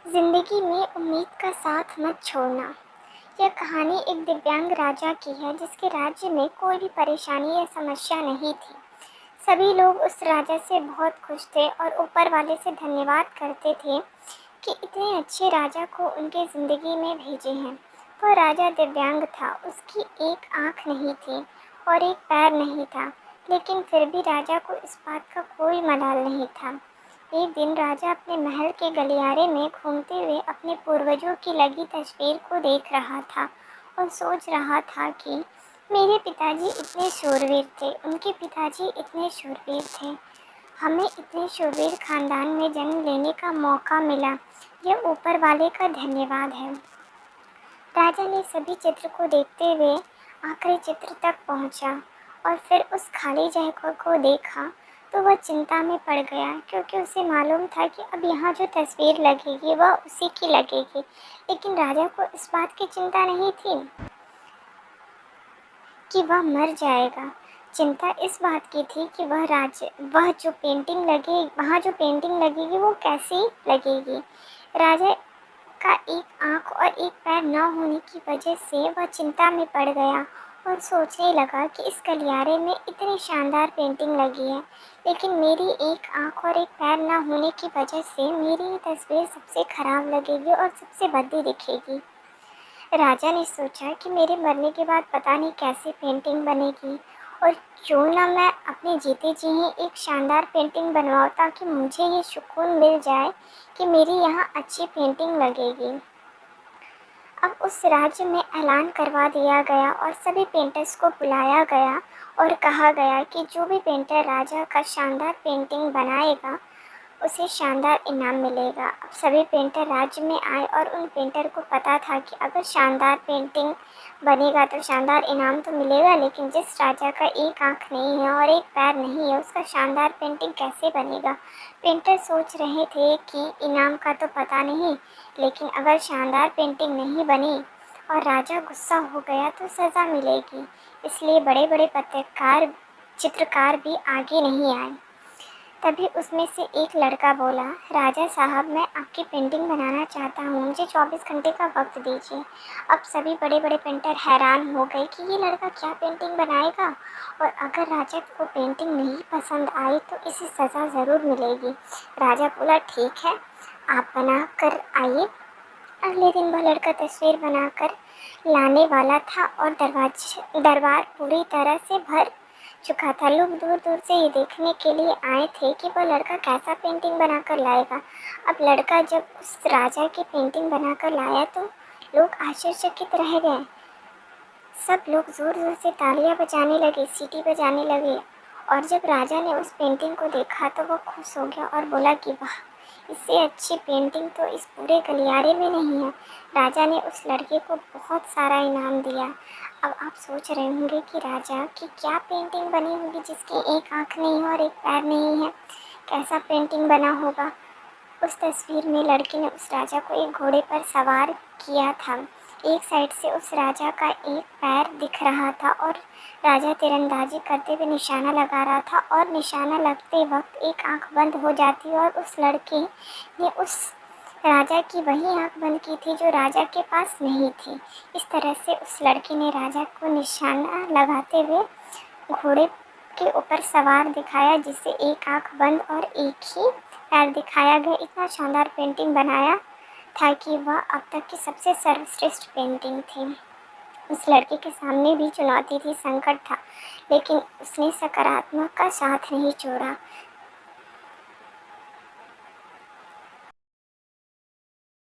जिंदगी में उम्मीद का साथ मत छोड़ना। यह कहानी एक दिव्यांग राजा की है जिसके राज्य में कोई भी परेशानी या समस्या नहीं थी। सभी लोग उस राजा से बहुत खुश थे और ऊपर वाले से धन्यवाद करते थे कि इतने अच्छे राजा को उनके ज़िंदगी में भेजे हैं। वह राजा दिव्यांग था, उसकी एक आँख नहीं थी और एक पैर नहीं था, लेकिन फिर भी राजा को इस बात का कोई मलाल नहीं था। एक दिन राजा अपने महल के गलियारे में घूमते हुए अपने पूर्वजों की लगी तस्वीर को देख रहा था और सोच रहा था कि मेरे पिताजी इतने शूरवीर थे, उनके पिताजी इतने शूरवीर थे, हमें इतने शूरवीर खानदान में जन्म लेने का मौका मिला। यह ऊपर वाले का धन्यवाद है। राजा ने सभी चित्र को देखते हुए आखिरी चित्र तक पहुंचा और फिर उस खाली जगह को देखा तो वह चिंता में पड़ गया, क्योंकि उसे मालूम था कि अब यहाँ जो तस्वीर लगेगी वह उसी की लगेगी। लेकिन राजा को इस बात की चिंता नहीं थी कि वह मर जाएगा। चिंता इस बात की थी कि वह जो पेंटिंग लगे वहाँ जो पेंटिंग लगेगी वो कैसी लगेगी। राजा का एक आँख और एक पैर न होने की वजह से वह चिंता में पड़ गया और सोचने लगा कि इस गलियारे में इतनी शानदार पेंटिंग लगी है, लेकिन मेरी एक आँख और एक पैर न होने की वजह से मेरी ये तस्वीर सबसे ख़राब लगेगी और सबसे भद्दी दिखेगी। राजा ने सोचा कि मेरे मरने के बाद पता नहीं कैसी पेंटिंग बनेगी, और क्यों ना मैं अपने जीते जी ही एक शानदार पेंटिंग बनवाऊँ ताकि मुझे ये सुकून मिल जाए कि मेरी यहाँ अच्छी पेंटिंग लगेगी। अब उस राज्य में ऐलान करवा दिया गया और सभी पेंटर्स को बुलाया गया और कहा गया कि जो भी पेंटर राजा का शानदार पेंटिंग बनाएगा उसे शानदार इनाम मिलेगा। अब सभी पेंटर राज्य में आए और उन पेंटर को पता था कि अगर शानदार पेंटिंग बनेगा तो शानदार इनाम तो मिलेगा, लेकिन जिस राजा का एक आंख नहीं है और एक पैर नहीं है उसका शानदार पेंटिंग कैसे बनेगा। पेंटर सोच रहे थे कि इनाम का तो पता नहीं, लेकिन अगर शानदार पेंटिंग नहीं बनी और राजा गुस्सा हो गया तो सज़ा मिलेगी। इसलिए बड़े बड़े पत्रकार चित्रकार भी आगे नहीं आए। तभी उसमें से एक लड़का बोला, राजा साहब मैं आपकी पेंटिंग बनाना चाहता हूँ, मुझे 24 घंटे का वक्त दीजिए। अब सभी बड़े बड़े पेंटर हैरान हो गए कि ये लड़का क्या पेंटिंग बनाएगा, और अगर राजा को पेंटिंग नहीं पसंद आई तो इसे सज़ा ज़रूर मिलेगी। राजा बोला ठीक है, आप बना कर आइए। अगले दिन वह लड़का तस्वीर बनाकर लाने वाला था और दरबार पूरी तरह से भर चुका था। लोग दूर दूर से ये देखने के लिए आए थे कि वह लड़का कैसा पेंटिंग बनाकर लाएगा। अब लड़का जब उस राजा की पेंटिंग बनाकर लाया तो लोग आश्चर्यचकित रह गए। सब लोग ज़ोर ज़ोर से तालियां बजाने लगे, सीटी बजाने लगे, और जब राजा ने उस पेंटिंग को देखा तो वह खुश हो गया और बोला कि वाह, इससे अच्छी पेंटिंग तो इस पूरे गलियारे में नहीं है। राजा ने उस लड़के को बहुत सारा इनाम दिया। अब आप सोच रहे होंगे कि राजा की क्या पेंटिंग बनी होगी जिसकी एक आँख नहीं है और एक पैर नहीं है, कैसा पेंटिंग बना होगा। उस तस्वीर में लड़के ने उस राजा को एक घोड़े पर सवार किया था। एक साइड से उस राजा का एक पैर दिख रहा था और राजा तीरंदाजी करते हुए निशाना लगा रहा था, और निशाना लगते वक्त एक आंख बंद हो जाती और उस लड़के ने उस राजा की वही आंख बंद की थी जो राजा के पास नहीं थी। इस तरह से उस लड़के ने राजा को निशाना लगाते हुए घोड़े के ऊपर सवार दिखाया, जिससे एक आंख बंद और एक ही पैर दिखाया गया। इतना शानदार पेंटिंग बनाया था कि वह अब तक की सबसे सर्वश्रेष्ठ पेंटिंग थी। उस लड़के के सामने भी चुनौती थी, संकट था, लेकिन उसने सकारात्मक का साथ नहीं छोड़ा।